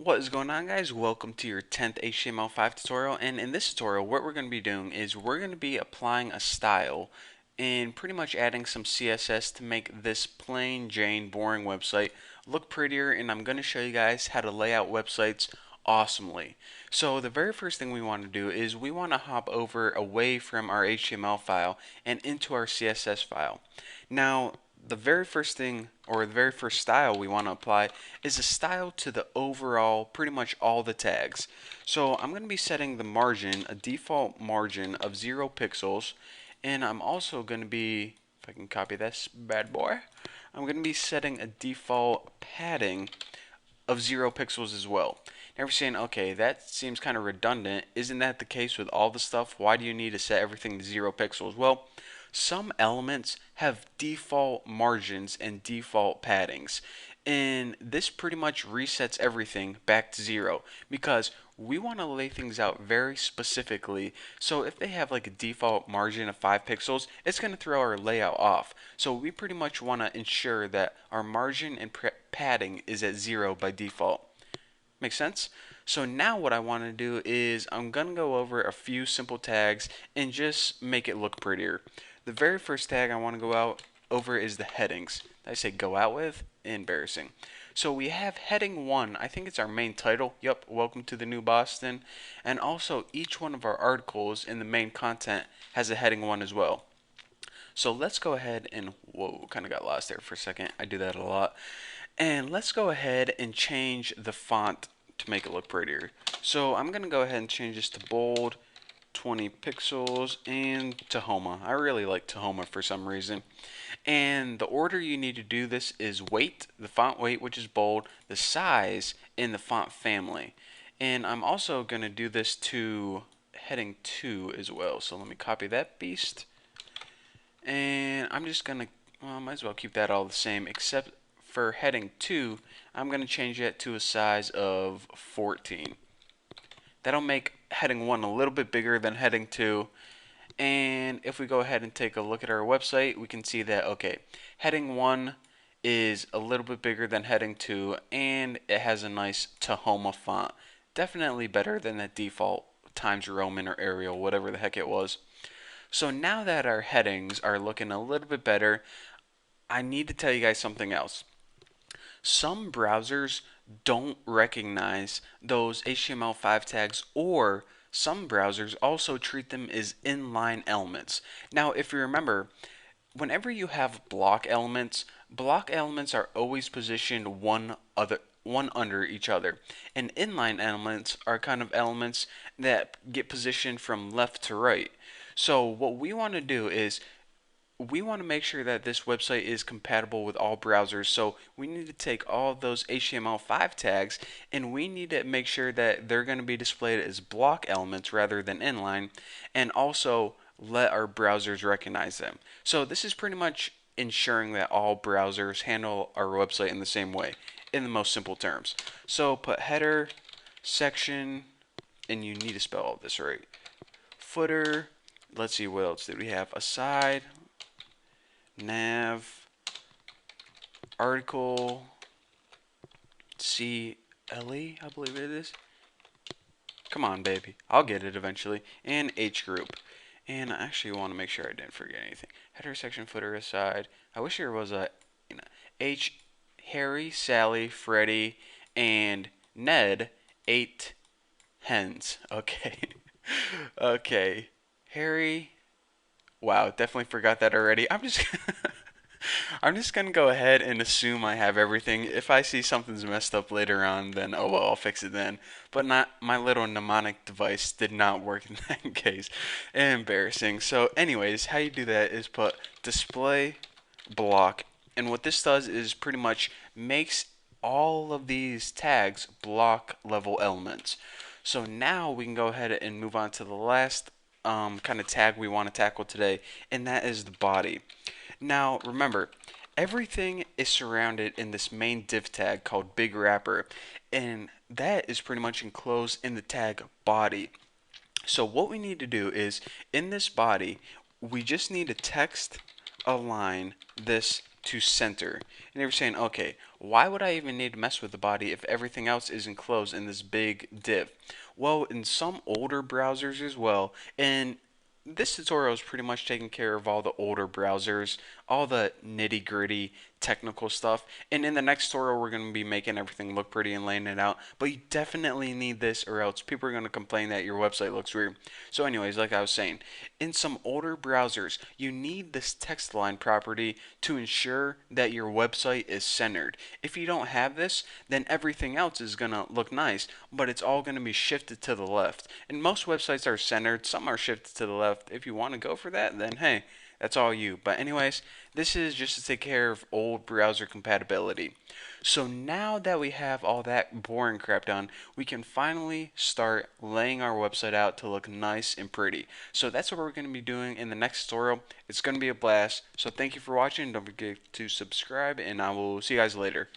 What is going on, guys? Welcome to your 10th HTML5 tutorial, and in this tutorial what we're going to be doing is we're going to be applying a style and pretty much adding some CSS to make this plain Jane boring website look prettier, and I'm going to show you guys how to lay out websites awesomely. So the very first thing we want to do is we want to hop over away from our HTML file and into our CSS file. Now the very first thing, or the very first style we want to apply, is a style to the overall, pretty much all the tags. So I'm going to be setting the margin, a default margin of 0 pixels, and I'm also going to be, if I can copy this bad boy, I'm going to be setting a default padding of 0 pixels as well. Now you're saying, okay, that seems kind of redundant. Isn't that the case with all the stuff? Why do you need to set everything to 0 pixels? Well, some elements have default margins and default paddings, and this pretty much resets everything back to 0 because we want to lay things out very specifically. So if they have like a default margin of 5 pixels, it's going to throw our layout off. So we pretty much want to ensure that our margin and padding is at 0 by default. Make sense? So now what I want to do is I'm going to go over a few simple tags and just make it look prettier. The very first tag I want to go out over is the headings. Did I say go out with? Embarrassing. So we have heading 1. I think it's our main title. Yep, welcome to the new Boston. And also each one of our articles in the main content has a heading 1 as well. So let's go ahead and, whoa, kind of got lost there for a second. I do that a lot. And let's go ahead and change the font to make it look prettier. So I'm going to go ahead and change this to bold, 20 pixels, and Tahoma. I really like Tahoma for some reason. And the order you need to do this is weight, the font weight, which is bold, the size, and the font family. And I'm also going to do this to heading 2 as well. So let me copy that beast. And I'm just going to, well, I might as well keep that all the same, except for heading 2, I'm going to change it to a size of 14. That'll make heading 1 a little bit bigger than heading 2. And if we go ahead and take a look at our website, we can see that, okay, heading 1 is a little bit bigger than heading 2, and it has a nice Tahoma font. Definitely better than the default Times Roman or Arial, whatever the heck it was. So now that our headings are looking a little bit better, I need to tell you guys something else. Some browsers don't recognize those HTML5 tags, or some browsers also treat them as inline elements. Now, if you remember, whenever you have block elements are always positioned one under each other. And inline elements are kind of elements that get positioned from left to right. So what we want to do is we want to make sure that this website is compatible with all browsers. So we need to take all of those HTML5 tags and we need to make sure that they're going to be displayed as block elements rather than inline, and also let our browsers recognize them. So this is pretty much ensuring that all browsers handle our website in the same way, in the most simple terms. So put header, section, and you need to spell all this right. Footer, let's see what else did we have. Aside, nav, article, CLE, I believe it is. Come on, baby. I'll get it eventually. And H group. And I actually want to make sure I didn't forget anything. Header, section, footer, aside. I wish there was a H, Harry, Sally, Freddie, and Ned, 8 hens. Okay. Okay. Harry. Wow, definitely forgot that already. I'm just gonna go ahead and assume I have everything. If I see something's messed up later on, then oh well, I'll fix it then. But not my little mnemonic device did not work in that case. Embarrassing. So, anyways, how you do that is put display block, and what this does is pretty much makes all of these tags block level elements. So now we can go ahead and move on to the last kind of tag we want to tackle today, and that is the body. Now, remember, everything is surrounded in this main div tag called big wrapper, and that is pretty much enclosed in the tag body. So what we need to do is, in this body, we just need to text align this to center. And you're saying, okay, why would I even need to mess with the body if everything else is enclosed in this big div? Well, in some older browsers as well, and this tutorial is pretty much taking care of all the older browsers, all the nitty gritty technical stuff. And in the next tutorial, we're going to be making everything look pretty and laying it out. But you definitely need this, or else people are going to complain that your website looks weird. So, anyways, like I was saying, in some older browsers, you need this text line property to ensure that your website is centered. If you don't have this, then everything else is going to look nice, but it's all going to be shifted to the left. And most websites are centered, some are shifted to the left. If you want to go for that, then hey, that's all you. But anyways, this is just to take care of old browser compatibility. So now that we have all that boring crap done, we can finally start laying our website out to look nice and pretty. So that's what we're going to be doing in the next tutorial. It's going to be a blast. So thank you for watching. Don't forget to subscribe, and I will see you guys later.